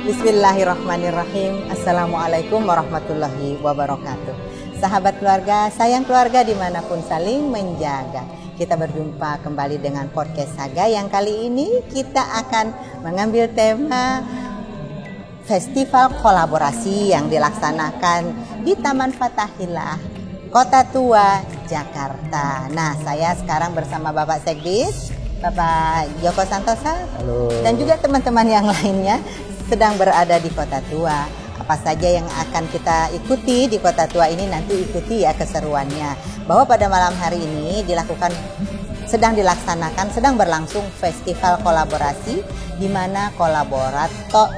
Bismillahirrahmanirrahim. Assalamualaikum warahmatullahi wabarakatuh. Sahabat keluarga, sayang keluarga dimanapun saling menjaga. Kita berjumpa kembali dengan podcast Saga yang kali ini kita akan mengambil tema festival kolaborasi yang dilaksanakan di Taman Fathahillah, Kota Tua, Jakarta. Nah, saya sekarang bersama Bapak Sekdis, Bapak Joko Santosa. Halo. Dan juga teman-teman yang lainnya sedang berada di Kota Tua. Apa saja yang akan kita ikuti di Kota Tua ini, nanti ikuti ya keseruannya. Bahwa pada malam hari ini sedang berlangsung festival kolaborasi di mana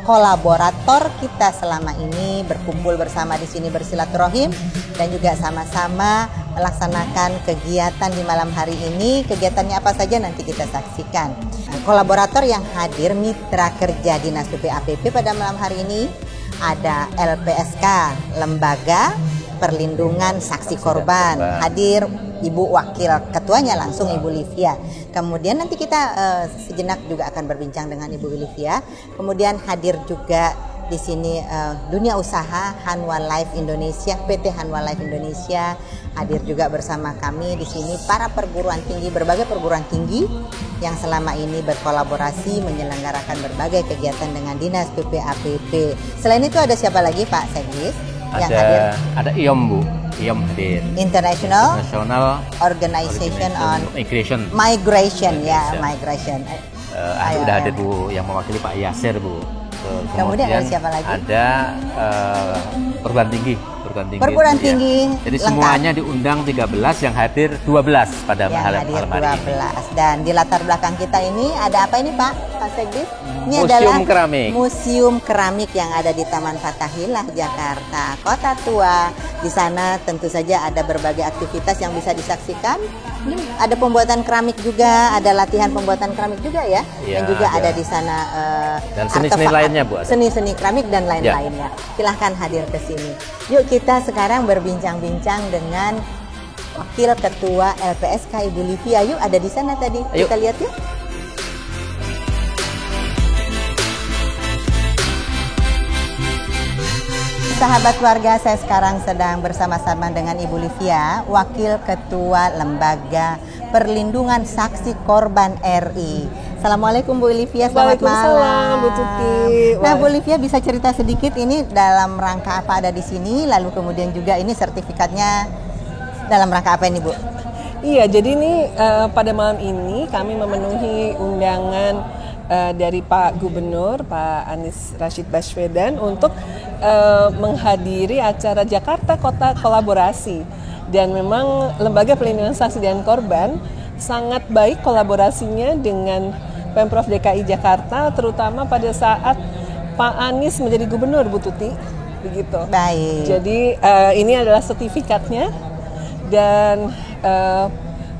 kolaborator kita selama ini berkumpul bersama di sini bersilaturahim dan juga sama-sama melaksanakan kegiatan di malam hari ini. Kegiatannya apa saja nanti kita saksikan. Nah, kolaborator yang hadir mitra kerja Dinas PPAPP pada malam hari ini ada LPSK, Lembaga Perlindungan Saksi Korban. Hadir Ibu Wakil Ketuanya langsung Ibu Livia. Kemudian nanti kita sejenak juga akan berbincang dengan Ibu Livia. Kemudian hadir juga di sini dunia usaha Hanwha Life Indonesia, PT Hanwha Life Indonesia. Hadir juga bersama kami di sini para perguruan tinggi, berbagai perguruan tinggi yang selama ini berkolaborasi menyelenggarakan berbagai kegiatan dengan Dinas PPAPP. Selain itu ada siapa lagi Pak Sekdis yang hadir? Ada IOM Bu, IOM hadir. International Organization on Migration. Udah hadir Bu, yang mewakili Pak Yasir Bu. Kemudian ada siapa lagi? Ada perguruan tinggi. Jadi lengkap. Semuanya diundang 13, yang hadir 12 pada malam hari ini. Dan di latar belakang kita ini ada apa ini Pak Sekdis? Ini Museum adalah Keramik. Museum Keramik yang ada di Taman Fathahillah, Jakarta, Kota Tua. Di sana tentu saja ada berbagai aktivitas yang bisa disaksikan. Ada pembuatan keramik juga, ada latihan pembuatan keramik juga ya. Dan juga ada di sana dan seni-seni lainnya Bu. Seni-seni keramik dan lain-lainnya. Silahkan hadir ke sini. Yuk kita sekarang berbincang-bincang dengan Wakil Ketua LPSK Ibu Livia. Yuk, ada di sana tadi. Ayo. Kita lihat yuk. Sahabat keluarga, saya sekarang sedang bersama-sama dengan Ibu Livia, Wakil Ketua Lembaga Perlindungan Saksi Korban RI. Assalamualaikum Bu Livia, selamat malam. Bu Tuti. Nah Bu Livia, bisa cerita sedikit ini dalam rangka apa ada di sini, lalu kemudian juga ini sertifikatnya dalam rangka apa ini Bu? Iya, jadi ini pada malam ini kami memenuhi undangan dari Pak Gubernur, Pak Anies Rashid Baswedan untuk menghadiri acara Jakarta Kota Kolaborasi. Dan memang Lembaga Perlindungan Saksi dan Korban sangat baik kolaborasinya dengan Pemprov DKI Jakarta, terutama pada saat Pak Anies menjadi gubernur, Bu Tuti, begitu. Baik. Jadi ini adalah sertifikatnya dan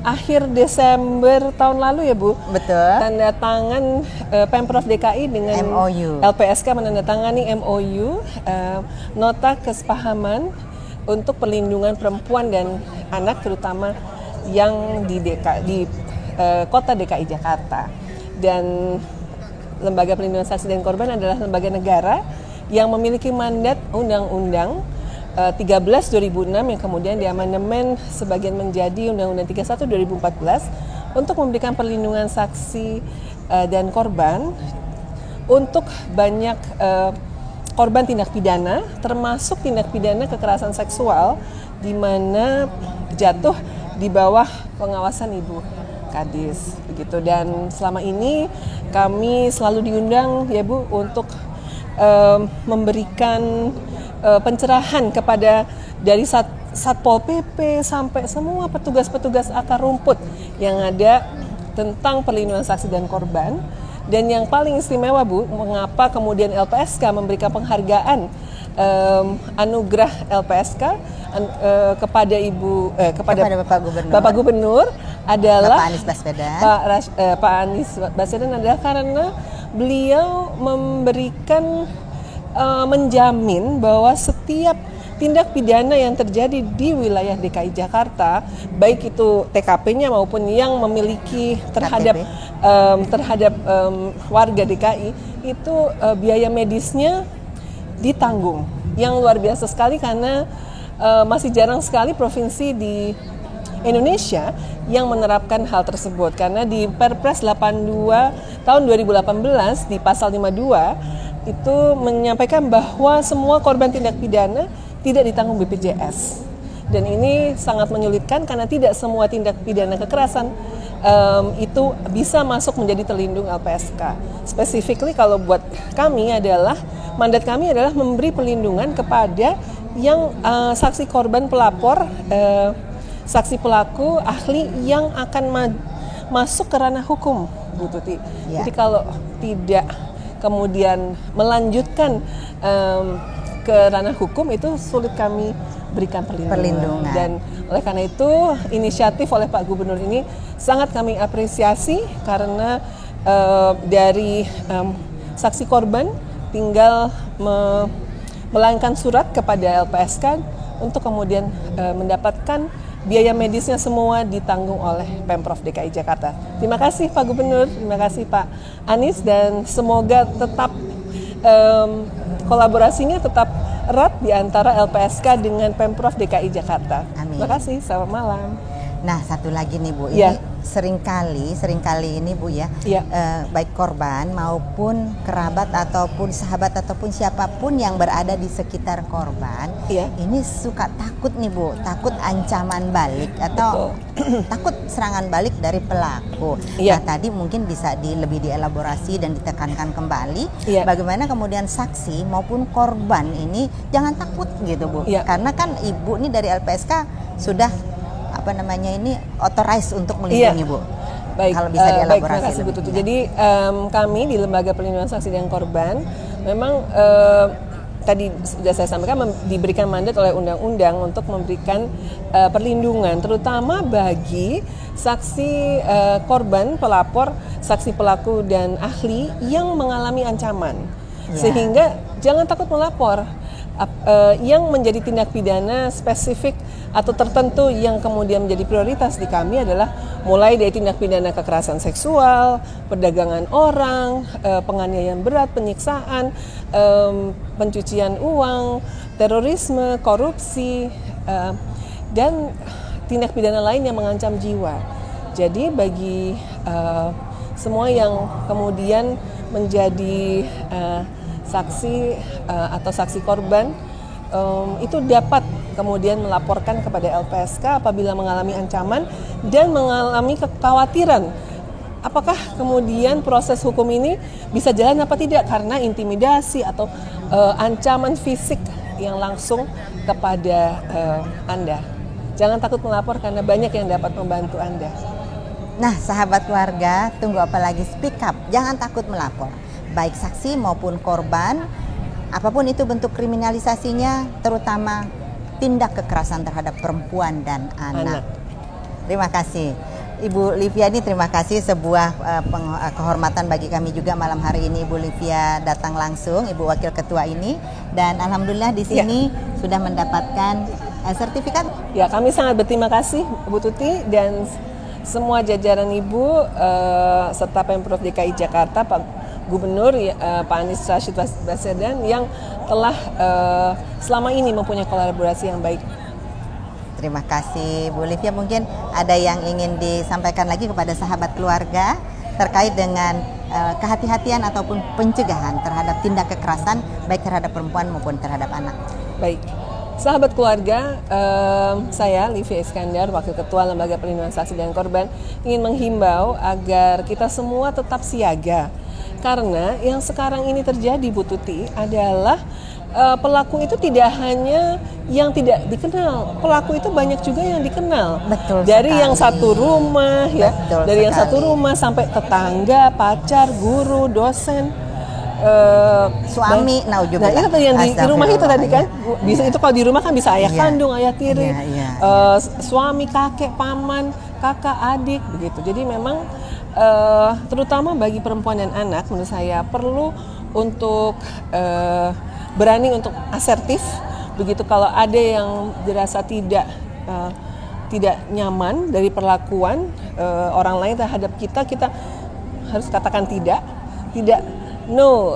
akhir Desember tahun lalu ya Bu. Betul. Tanda tangan Pemprov DKI dengan MOU. LPSK menandatangani MOU, nota kesepahaman untuk perlindungan perempuan dan anak, terutama yang di kota DKI Jakarta. Dan Lembaga Perlindungan Saksi dan Korban adalah lembaga negara yang memiliki mandat Undang-Undang 13/2006 yang kemudian diamandemen sebagian menjadi Undang-Undang 31 2014 untuk memberikan perlindungan saksi dan korban untuk banyak korban tindak pidana, termasuk tindak pidana kekerasan seksual di mana jatuh di bawah pengawasan Ibu Kadis, begitu. Dan selama ini kami selalu diundang ya Bu untuk memberikan pencerahan kepada dari Satpol PP sampai semua petugas-petugas akar rumput yang ada tentang perlindungan saksi dan korban. Dan yang paling istimewa Bu, mengapa kemudian LPSK memberikan penghargaan anugerah LPSK kepada Bapak Gubernur adalah Bapak Anies Baswedan. Pak Anies Baswedan adalah karena beliau memberikan menjamin bahwa setiap tindak pidana yang terjadi di wilayah DKI Jakarta, baik itu TKP-nya maupun yang memiliki terhadap warga DKI, itu biaya medisnya ditanggung. Yang luar biasa sekali karena masih jarang sekali provinsi di Indonesia yang menerapkan hal tersebut, karena di Perpres 82 tahun 2018 di pasal 52 itu menyampaikan bahwa semua korban tindak pidana tidak ditanggung BPJS. Dan ini sangat menyulitkan karena tidak semua tindak pidana kekerasan itu bisa masuk menjadi terlindung LPSK. Specifically kalau buat kami adalah, mandat kami adalah memberi perlindungan kepada yang saksi korban pelapor, saksi pelaku, ahli yang akan masuk ke ranah hukum, Bu Tuti. Ya. Jadi kalau tidak kemudian melanjutkan ke ranah hukum, itu sulit kami berikan perlindungan. Dan oleh karena itu inisiatif oleh Pak Gubernur ini sangat kami apresiasi, karena dari saksi korban tinggal melayangkan surat kepada LPSK untuk kemudian mendapatkan biaya medisnya semua ditanggung oleh Pemprov DKI Jakarta. Terima kasih Pak Gubernur, terima kasih Pak Anies, dan semoga tetap kolaborasinya tetap erat di antara LPSK dengan Pemprov DKI Jakarta. Amin. Terima kasih, selamat malam. Nah, satu lagi nih Bu, Ya. ini seringkali ini Bu ya, Ya. Baik korban maupun kerabat ataupun sahabat ataupun siapapun yang berada di sekitar korban, Ya. ini suka takut nih Bu, takut ancaman balik atau takut serangan balik dari pelaku. Ya. Nah, tadi mungkin bisa lebih dielaborasi dan ditekankan kembali, Ya. bagaimana kemudian saksi maupun korban ini jangan takut gitu Bu, Ya. karena kan Ibu ini dari LPSK sudah ini authorized untuk melindungi Bu. Baik, Kalau bisa dielaborasi terima kasih Bu lebih. Tuti. Jadi kami di Lembaga Perlindungan Saksi dan Korban memang tadi sudah saya sampaikan diberikan mandat oleh undang-undang untuk memberikan perlindungan terutama bagi saksi korban, pelapor, saksi pelaku dan ahli yang mengalami ancaman. Ya. Sehingga jangan takut melapor. Yang menjadi tindak pidana spesifik atau tertentu yang kemudian menjadi prioritas di kami adalah mulai dari tindak pidana kekerasan seksual, perdagangan orang, penganiayaan berat, penyiksaan, pencucian uang, terorisme, korupsi, dan tindak pidana lain yang mengancam jiwa. Jadi bagi semua yang kemudian menjadi saksi atau saksi korban itu dapat kemudian melaporkan kepada LPSK apabila mengalami ancaman dan mengalami kekhawatiran apakah kemudian proses hukum ini bisa jalan apa tidak karena intimidasi atau ancaman fisik yang langsung kepada Anda. Jangan takut melapor karena banyak yang dapat membantu Anda. Nah, sahabat keluarga, tunggu apa lagi, speak up, jangan takut melapor. Baik saksi maupun korban, apapun itu bentuk kriminalisasinya, terutama tindak kekerasan terhadap perempuan dan anak. Terima kasih. Ibu Liviani, terima kasih, sebuah kehormatan bagi kami juga malam hari ini Ibu Livia datang langsung, Ibu Wakil Ketua ini, dan alhamdulillah di sini sudah mendapatkan sertifikat. Ya, kami sangat berterima kasih Bu Tuti dan semua jajaran Ibu serta Pemprov DKI Jakarta, Pak Gubernur Pak Anies Rashid Baswedan yang telah selama ini mempunyai kolaborasi yang baik. Terima kasih Bu Livia. Mungkin ada yang ingin disampaikan lagi kepada sahabat keluarga terkait dengan kehati-hatian ataupun pencegahan terhadap tindak kekerasan baik terhadap perempuan maupun terhadap anak. Baik, sahabat keluarga, saya Livia Iskandar, Wakil Ketua Lembaga Perlindungan Saksi dan Korban, ingin menghimbau agar kita semua tetap siaga. Karena yang sekarang ini terjadi Bu Tuti adalah pelaku itu tidak hanya yang tidak dikenal, pelaku itu banyak juga yang dikenal. Betul dari sekali. Yang satu rumah ya, Betul dari sekali. yang satu rumah sampai tetangga, pacar, guru, dosen, suami, nah itu tadi yang di rumah itu tadi kan, bisa itu kalau di rumah kan bisa ayah kandung, ayah tiri, suami, kakek, paman, kakak, adik, begitu. Jadi memang terutama bagi perempuan dan anak, menurut saya perlu untuk berani untuk asertif Begitu kalau ada yang dirasa tidak nyaman dari perlakuan orang lain terhadap kita, kita harus katakan tidak no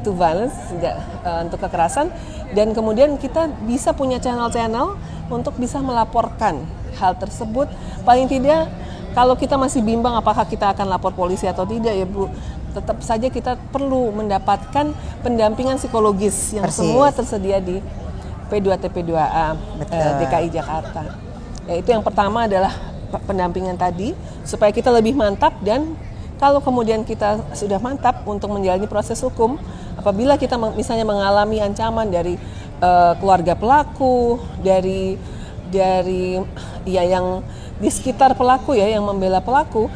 to violence, tidak untuk kekerasan, dan kemudian kita bisa punya channel-channel untuk bisa melaporkan hal tersebut. Paling tidak kalau kita masih bimbang apakah kita akan lapor polisi atau tidak ya Bu, tetap saja kita perlu mendapatkan pendampingan psikologis yang semua tersedia di P2TP2A DKI Jakarta. Ya, itu yang pertama adalah pendampingan tadi supaya kita lebih mantap, dan kalau kemudian kita sudah mantap untuk menjalani proses hukum, apabila kita misalnya mengalami ancaman dari keluarga pelaku, dari ya yang di sekitar pelaku ya yang membela pelaku,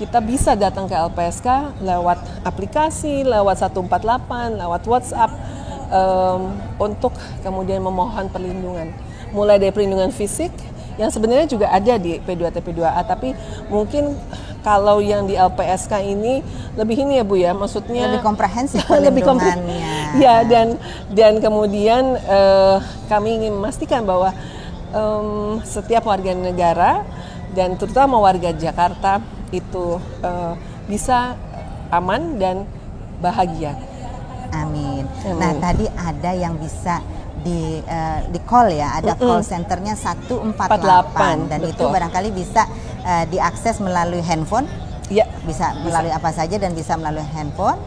kita bisa datang ke LPSK lewat aplikasi, lewat 148, lewat WhatsApp untuk kemudian memohon perlindungan. Mulai dari perlindungan fisik yang sebenarnya juga ada di P2TP2A, tapi mungkin kalau yang di LPSK ini lebih ini ya Bu ya, maksudnya lebih komprehensif perlindungannya. Ya, dan kemudian kami ingin memastikan bahwa setiap warga negara dan terutama warga Jakarta itu bisa aman dan bahagia. Amin. Nah, tadi ada yang bisa di call ya, ada call centernya 148 dan betul. Itu barangkali bisa diakses melalui handphone. Ya, bisa melalui apa saja dan bisa melalui handphone.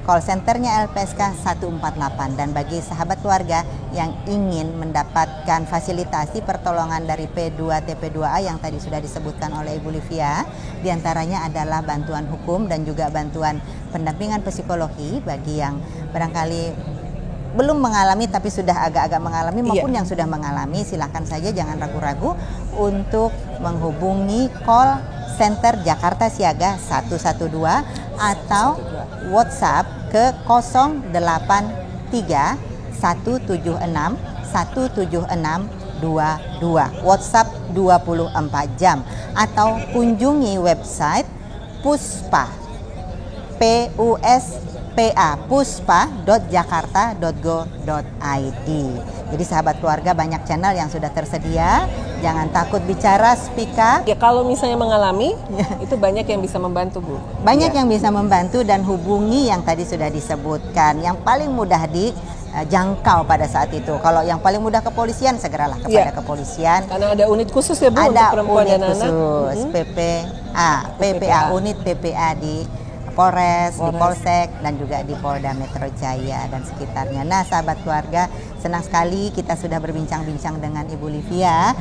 Call centernya LPSK 148, dan bagi sahabat keluarga yang ingin mendapatkan fasilitasi pertolongan dari P2TP2A yang tadi sudah disebutkan oleh Ibu Livia, diantaranya adalah bantuan hukum dan juga bantuan pendampingan psikologi bagi yang barangkali belum mengalami tapi sudah agak-agak mengalami maupun yang sudah mengalami, silakan saja jangan ragu-ragu untuk menghubungi call center Jakarta Siaga 112 atau WhatsApp ke 083 176 17622. WhatsApp 24 jam atau kunjungi website puspa.jakarta.go.id. Jadi sahabat keluarga, banyak channel yang sudah tersedia. Jangan takut bicara, speak up. Ya, kalau misalnya mengalami, itu banyak yang bisa membantu Bu. Banyak yang bisa membantu, dan hubungi yang tadi sudah disebutkan. Yang paling mudah dijangkau pada saat itu. Kalau yang paling mudah kepolisian, segeralah kepada kepolisian. Karena ada unit khusus ya Bu, ada untuk perempuan dan anak. Ada unit khusus, PPA, unit PPA di Polres, di Polsek, dan juga di Polda Metro Jaya dan sekitarnya. Nah, sahabat keluarga, senang sekali kita sudah berbincang-bincang dengan Ibu Livia.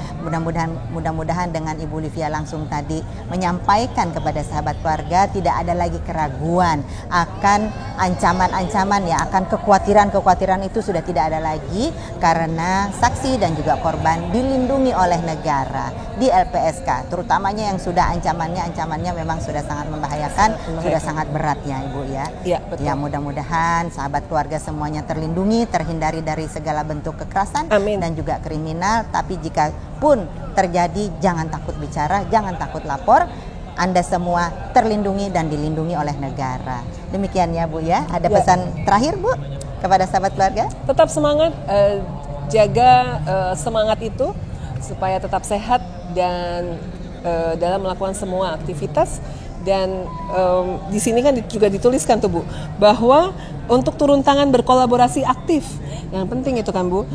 Mudah-mudahan dengan Ibu Livia langsung tadi menyampaikan kepada sahabat keluarga tidak ada lagi keraguan akan ancaman-ancaman ya, akan kekhawatiran itu sudah tidak ada lagi, karena saksi dan juga korban dilindungi oleh negara di LPSK, terutamanya yang sudah ancamannya memang sudah sangat membahayakan, sudah sangat beratnya Ibu ya. Iya, betul. Ya, mudah-mudahan sahabat keluarga semuanya terlindungi, terhindari dari segala bentuk kekerasan. Amin. Dan juga kriminal. Tapi jika pun terjadi, jangan takut bicara, jangan takut lapor. Anda semua terlindungi dan dilindungi oleh negara. Demikian ya Bu ya. Ada pesan terakhir Bu kepada sahabat keluarga? Tetap semangat, jaga semangat itu supaya tetap sehat dan dalam melakukan semua aktivitas. Dan di sini kan juga dituliskan tuh Bu, bahwa untuk turun tangan berkolaborasi aktif, yang penting itu kan Bu,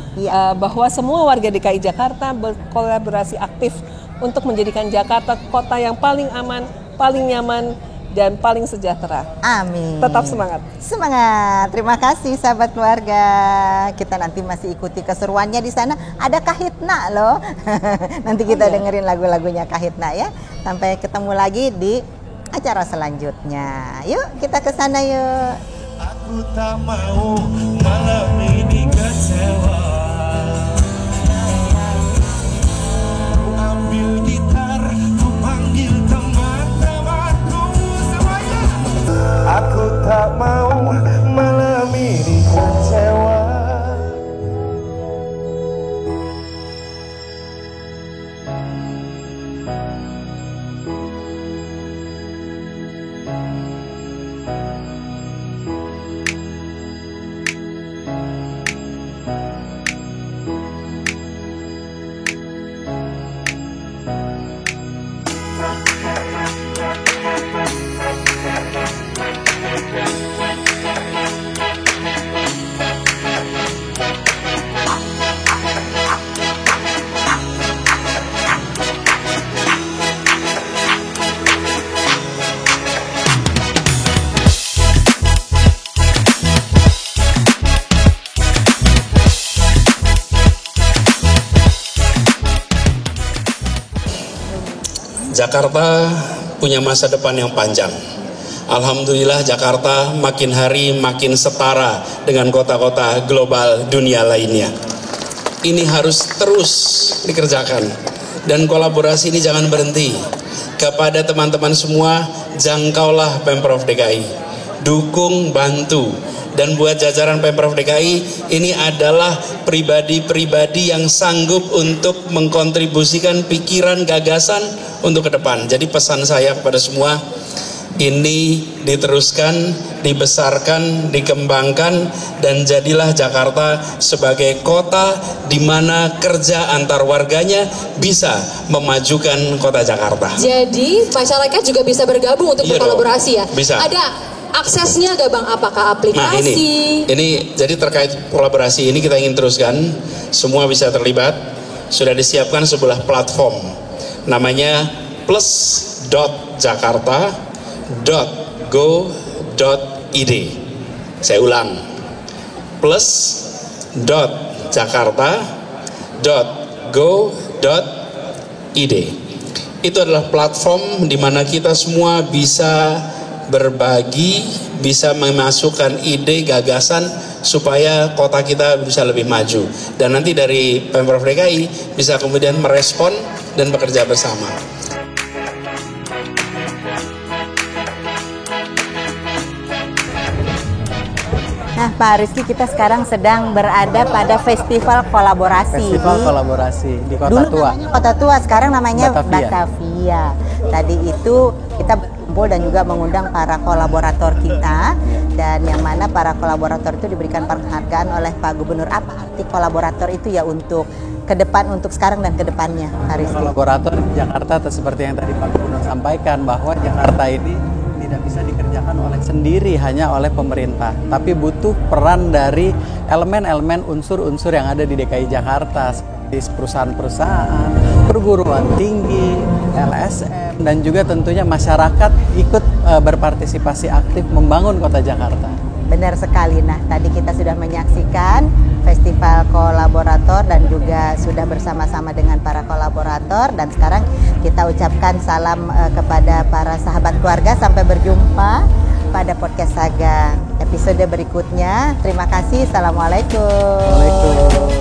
bahwa semua warga DKI Jakarta berkolaborasi aktif untuk menjadikan Jakarta kota yang paling aman, paling nyaman, dan paling sejahtera. Amin. Tetap semangat. Semangat. Terima kasih sahabat keluarga. Kita nanti masih ikuti keseruannya di sana. Ada Kahitna loh. Nanti kita dengerin lagu-lagunya Kahitna ya. Sampai ketemu lagi di acara selanjutnya. Yuk kita ke sana yuk. Aku tak mau malam ini kecewa. Ku ambil gitar, ku panggil teman-temanku semuanya. Aku tak mau malam ini kecewa. Jakarta punya masa depan yang panjang. Alhamdulillah Jakarta makin hari makin setara dengan kota-kota global dunia lainnya. Ini harus terus dikerjakan dan kolaborasi ini jangan berhenti. Kepada teman-teman semua, jangkaulah Pemprov DKI, dukung, bantu. Dan buat jajaran Pemprov DKI, ini adalah pribadi-pribadi yang sanggup untuk mengkontribusikan pikiran, gagasan untuk ke depan. Jadi pesan saya kepada semua, ini diteruskan, dibesarkan, dikembangkan, dan jadilah Jakarta sebagai kota di mana kerja antar warganya bisa memajukan kota Jakarta. Jadi masyarakat juga bisa bergabung untuk berkolaborasi ya? Bisa. Ada aksesnya gak Bang? Apakah aplikasi? Nah ini jadi terkait kolaborasi ini kita ingin teruskan, semua bisa terlibat. Sudah disiapkan sebuah platform, namanya plus.jakarta.go.id. Saya ulang, plus.jakarta.go.id. Itu adalah platform di mana kita semua bisa berbagi, bisa memasukkan ide, gagasan supaya kota kita bisa lebih maju. Dan nanti dari Pemprov DKI bisa kemudian merespon dan bekerja bersama. Nah, Pak Rizky, kita sekarang sedang berada pada festival kolaborasi. Festival kolaborasi di Kota Dulu Tua. namanya Kota Tua, sekarang namanya Batavia. Batavia. Tadi itu kita berkumpul dan juga mengundang para kolaborator kita, dan yang mana para kolaborator itu diberikan penghargaan oleh Pak Gubernur. Apa arti kolaborator itu ya untuk ke depan, untuk sekarang dan ke depannya, Pak Rizky? Kolaborator di Jakarta seperti yang tadi Pak Gubernur sampaikan, bahwa Jakarta ini tidak bisa dikerjakan oleh sendiri hanya oleh pemerintah, tapi butuh peran dari elemen-elemen unsur-unsur yang ada di DKI Jakarta, seperti perusahaan-perusahaan, perguruan tinggi, LSM, dan juga tentunya masyarakat ikut berpartisipasi aktif membangun kota Jakarta. Benar sekali. Nah, tadi kita sudah menyaksikan festival kolaborator dan juga sudah bersama-sama dengan para kolaborator, dan sekarang kita ucapkan salam kepada para sahabat keluarga. Sampai berjumpa pada podcast Saga episode berikutnya. Terima kasih. Assalamualaikum. Waalaikumsalam.